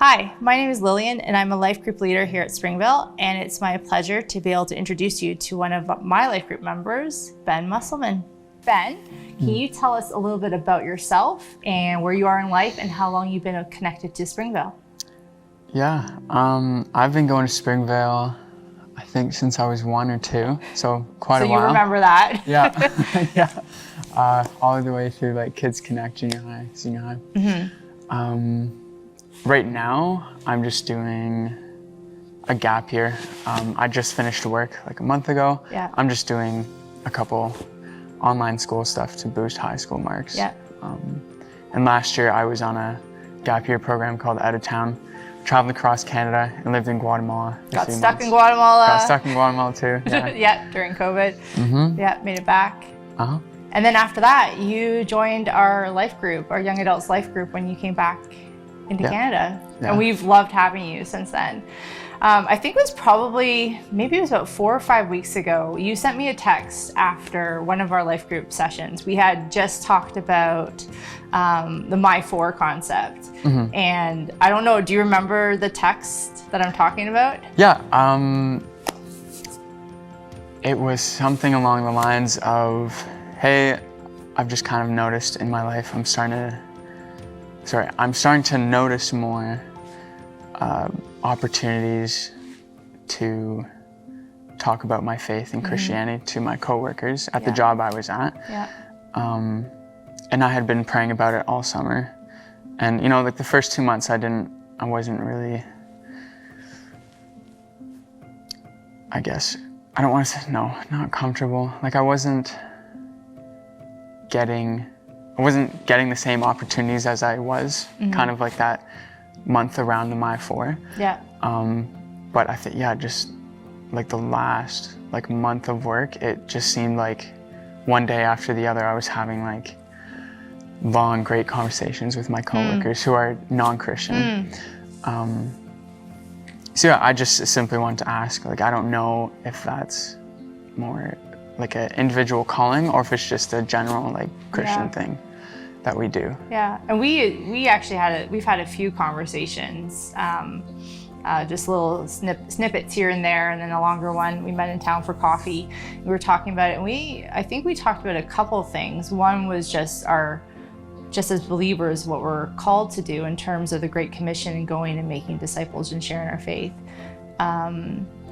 Hi, my name is Lillian and I'm a life group leader here at Springvale, and it's my pleasure to be able to introduce you to one of my life group members, Ben Musselman. Ben, can you tell us a little bit about yourself and where you are in life and how long you've been connected to Springvale? Yeah, I've been going to Springvale, I think since I was 1 or 2, so quite a while. So you remember that? Yeah, yeah. All the way through like Kids Connect, junior high, senior high. Mm-hmm. Right now, I'm just doing a gap year. I just finished work like a month ago. Yeah. I'm just doing a couple online school stuff to boost high school marks. Yeah. And last year, I was on a gap year program called Out of Town. Traveled across Canada and lived in Guatemala. Got stuck in Guatemala. Got stuck in Guatemala too. Yeah, yeah, during COVID. Mm-hmm. Yeah, made it back. Uh-huh. And then after that, you joined our life group, our young adults life group, when you came back into Canada. Yeah. And we've loved having you since then. I think it was probably, maybe it was about 4 or 5 weeks ago, you sent me a text after one of our life group sessions. We had just talked about the My 4 concept. Mm-hmm. And I don't know, do you remember the text that I'm talking about? Yeah, it was something along the lines of, hey, I've just kind of noticed in my life, I'm starting to notice more opportunities to talk about my faith and Christianity to my coworkers at the job I was at. Yeah. And I had been praying about it all summer. And you know, like the first 2 months I wasn't really, I guess, I don't want to say, no, not comfortable. Like I wasn't getting the same opportunities as I was, kind of like that month around the My 4. Yeah. But I think, just like the last like month of work, it just seemed like one day after the other, I was having like long, great conversations with my coworkers who are non-Christian. So yeah, I just simply wanted to ask, like, I don't know if that's more like an individual calling or if it's just a general like Christian thing that we do. Yeah, and we actually we've had a few conversations, just little snippets here and there, and then a longer one. We met in town for coffee. We were talking about it, and I think we talked about a couple of things. One was just as believers, what we're called to do in terms of the Great Commission and going and making disciples and sharing our faith.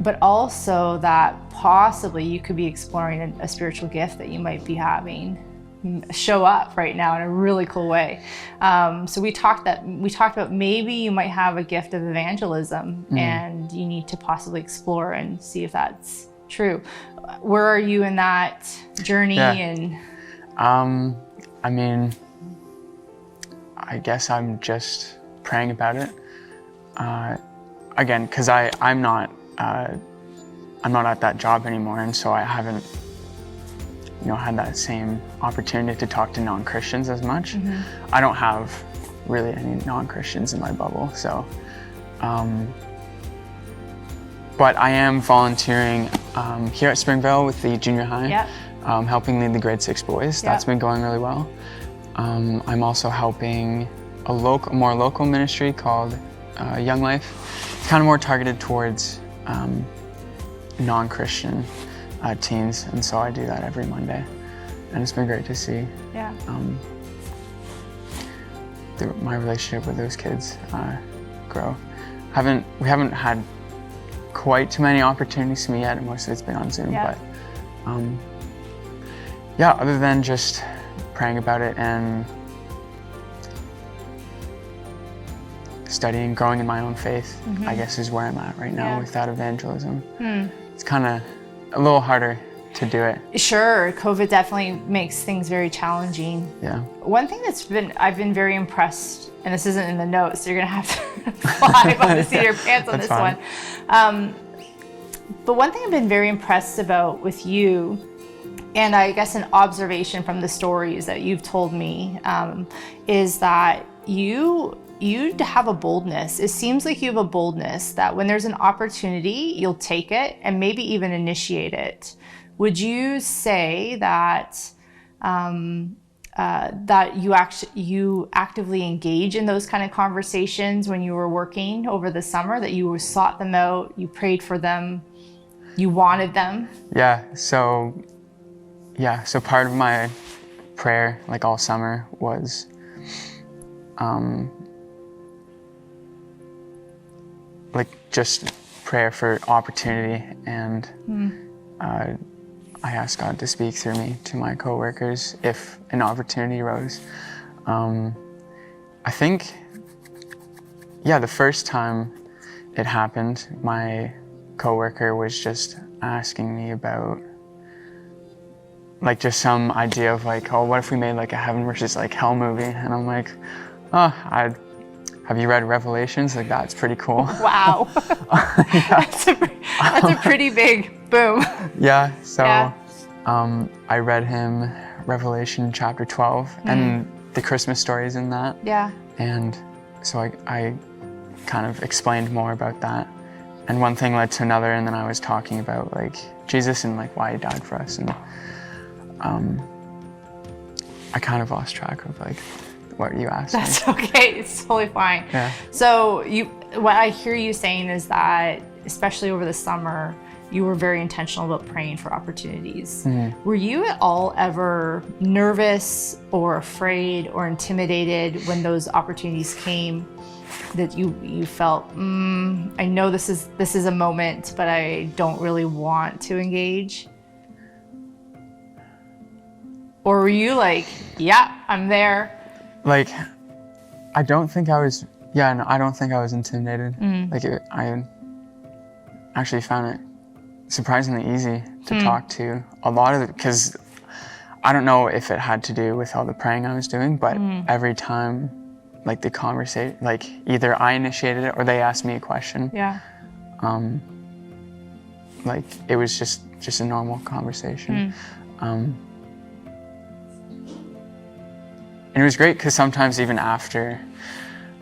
But also that possibly you could be exploring a spiritual gift that you might be having show up right now in a really cool way. So we talked about maybe you might have a gift of evangelism and you need to possibly explore and see if that's true. Where are you in that journey? And I mean, I guess I'm just praying about it. Again, because I'm not at that job anymore, and so I haven't, had that same opportunity to talk to non-Christians as much. I don't have really any non-Christians in my bubble, so. But I am volunteering here at Springvale with the junior high, helping lead the grade 6 boys. That's been going really well. I'm also helping a more local ministry called Young Life. It's kind of more targeted towards non-Christian teens, and so I do that every Monday, and it's been great to see my relationship with those kids grow. We haven't had quite too many opportunities to meet yet, and most of it's been on Zoom, but other than just praying about it and studying, growing in my own faith, I guess is where I'm at right now with that evangelism. It's kind of a little harder to do it. Sure, COVID definitely makes things very challenging. Yeah. One thing I've been very impressed, and this isn't in the notes, so you're gonna have to fly by the seat of your pants on this one. But one thing I've been very impressed about with you, and I guess an observation from the stories that you've told me, is that you have a boldness. It seems like you have a boldness that when there's an opportunity, you'll take it and maybe even initiate it. Would you say that that you actively engage in those kind of conversations when you were working over the summer, that you sought them out, you prayed for them, you wanted them? So part of my prayer, like all summer, was like just prayer for opportunity, and I asked God to speak through me to my coworkers if an opportunity arose. I think, the first time it happened, my coworker was just asking me about like just some idea of like, oh, what if we made like a heaven versus like hell movie? And I'm like, have you read Revelations? Like, that's pretty cool. Wow. That's a pretty big boom. I read him Revelation chapter 12 and the Christmas stories in that. And so I kind of explained more about that. And one thing led to another, and then I was talking about like Jesus and like why he died for us. And I kind of lost track of like what you asked me. That's okay, it's totally fine. So what I hear you saying is that, especially over the summer, you were very intentional about praying for opportunities. Were you at all ever nervous or afraid or intimidated when those opportunities came, that you felt, I know this is a moment, but I don't really want to engage? Or were you like, yeah, I'm there? Like, I don't think I was intimidated. I actually found it surprisingly easy to talk to a lot of it, because I don't know if it had to do with all the praying I was doing, but every time, like the conversation, like either I initiated it or they asked me a question. Like it was just a normal conversation. And it was great because sometimes even after,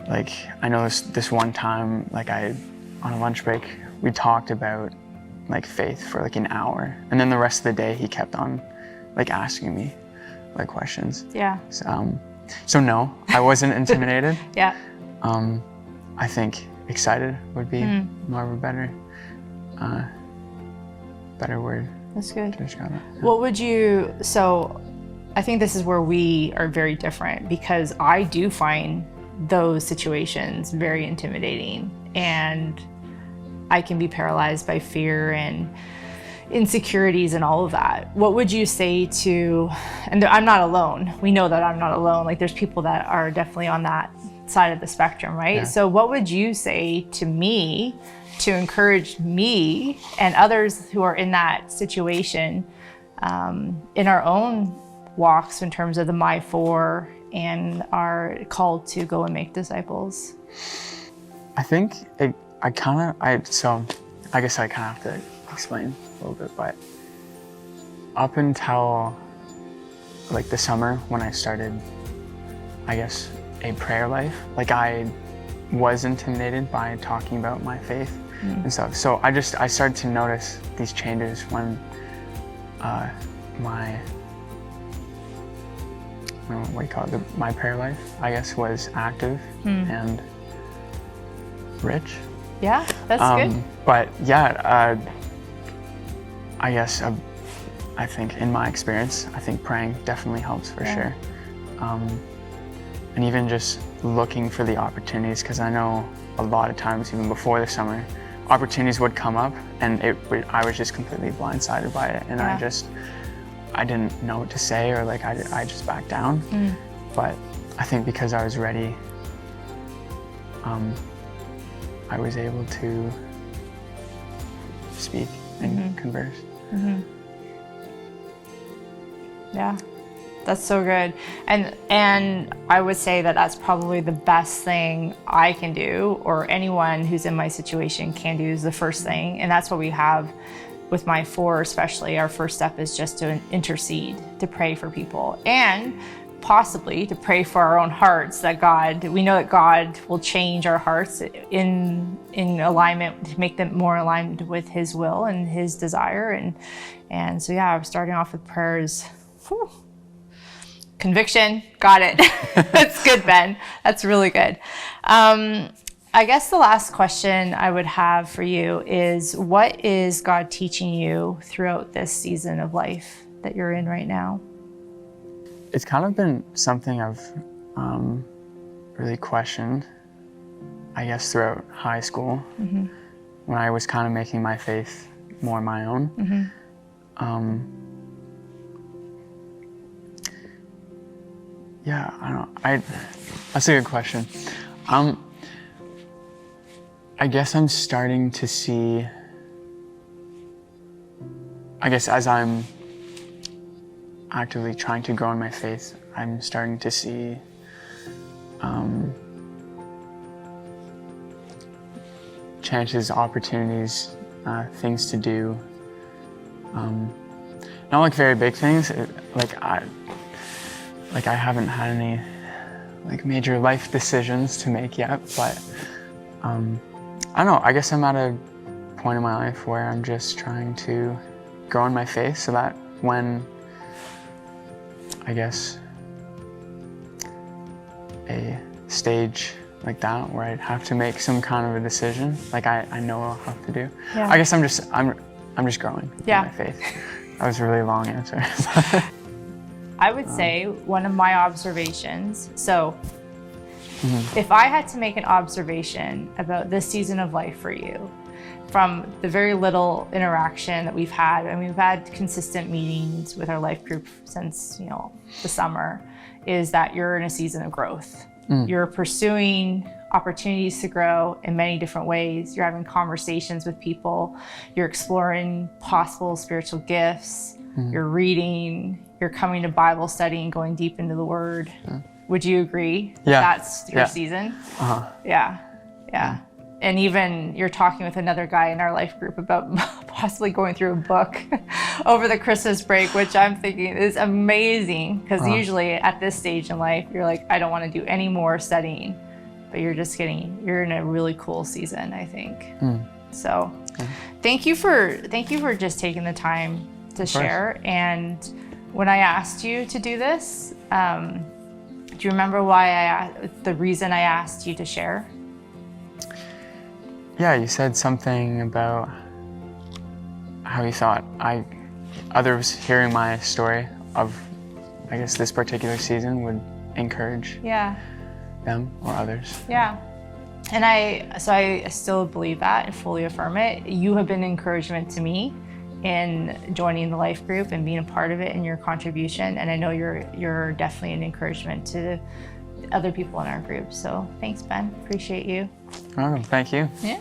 like I know this one time, like on a lunch break, we talked about like faith for like an hour, and then the rest of the day he kept on like asking me like questions. So no, I wasn't intimidated. I think excited would be more of a better word. That's good. To describe it. What would you, so I think this is where we are very different, because I do find those situations very intimidating, and I can be paralyzed by fear and insecurities and all of that. What would you say to, and I'm not alone, we know that I'm not alone, like there's people that are definitely on that side of the spectrum, right? So what would you say to me to encourage me and others who are in that situation in our own walks in terms of the My Four and are called to go and make disciples? I think I guess I kind of have to explain a little bit, but up until like the summer when I started, I guess, a prayer life, like I was intimidated by talking about my faith and stuff. So I started to notice these changes when my prayer life, I guess, was active and rich. Yeah, that's good. But I guess I think in my experience, I think praying definitely helps for sure. And even just looking for the opportunities, because I know a lot of times, even before the summer, opportunities would come up and I was just completely blindsided by it, and I didn't know what to say, or like I just backed down. But I think because I was ready, I was able to speak and converse. Yeah, that's so good. And I would say that that's probably the best thing I can do, or anyone who's in my situation can do, is the first thing. And that's what we have with My Four, especially. Our first step is just to intercede, to pray for people, and possibly to pray for our own hearts, that we know that God will change our hearts in alignment, to make them more aligned with His will and His desire. And so I'm starting off with prayers. Conviction. Got it. That's good, Ben. That's really good. I guess the last question I would have for you is, what is God teaching you throughout this season of life that you're in right now? It's kind of been something I've really questioned, I guess, throughout high school, when I was kind of making my faith more my own. Yeah, I don't know. That's a good question. I guess I'm starting to see, I guess as I'm actively trying to grow in my faith, I'm starting to see chances, opportunities, things to do. Not like very big things. I haven't had any like major life decisions to make yet, but I don't know. I guess I'm at a point in my life where I'm just trying to grow in my faith, so that when, I guess, a stage like that where I'd have to make some kind of a decision, like I know I'll have to do. Yeah. I guess I'm just growing in my faith. That was a really long answer. I would say one of my observations, so if I had to make an observation about this season of life for you, from the very little interaction that we've had, and we've had consistent meetings with our life group since, the summer, is that you're in a season of growth. You're pursuing opportunities to grow in many different ways. You're having conversations with people. You're exploring possible spiritual gifts. You're reading. You're coming to Bible study and going deep into the Word. Would you agree? Yeah. That's your season? Yeah. And even you're talking with another guy in our life group about possibly going through a book over the Christmas break, which I'm thinking is amazing, because usually at this stage in life, you're like, I don't want to do any more studying, but you're in a really cool season, I think. So thank you for just taking the time to share. And when I asked you to do this, do you remember the reason I asked you to share? Yeah, you said something about how you thought others hearing my story of, I guess, this particular season would encourage them or others. Yeah. And I still believe that and fully affirm it. You have been an encouragement to me in joining the life group and being a part of it and your contribution. And I know you're definitely an encouragement to other people in our group. So thanks, Ben. Appreciate you. Welcome. Thank you. Yeah.